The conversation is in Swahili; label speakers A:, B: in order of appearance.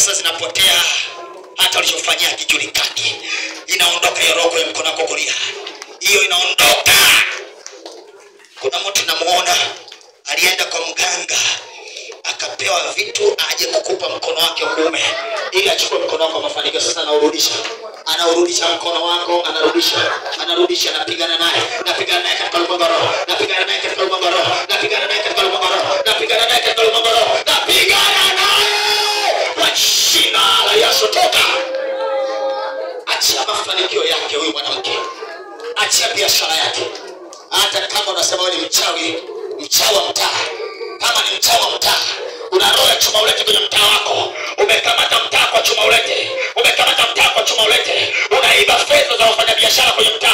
A: pesa zinapotea, hata ulichofanyia kijulikani. Inaondoka hiyo roho ya mkono wako kulia. Hiyo inaondoka. Kuna mtu namuona alienda kwa mganga akapewa vitu aje kukupa mkono wake kuume ili achukue mkono wako mafanikio. Sasa anaurudisha mkono wako, anarudisha, napigana naye katika ulimwengu wa roho, napigana naye katika ulimwengu wa roho, napigana naye katika ulimwengu wa roho, napigana naye katika ulimwengu wa roho, napigana naye kwa jina la Yesu. Toka, achia mafanikio yake huyu mwanamke, achia biashara yake. Hata kama unasema wewe ni mchawi wa mtaa, kama ni mchawi wa mtaa, una roho ya chuma ulete kwenye mtaa wako, umekamata mtaa kwa chuma ulete, unaiba fedha za wafanya biashara kwenye mtaa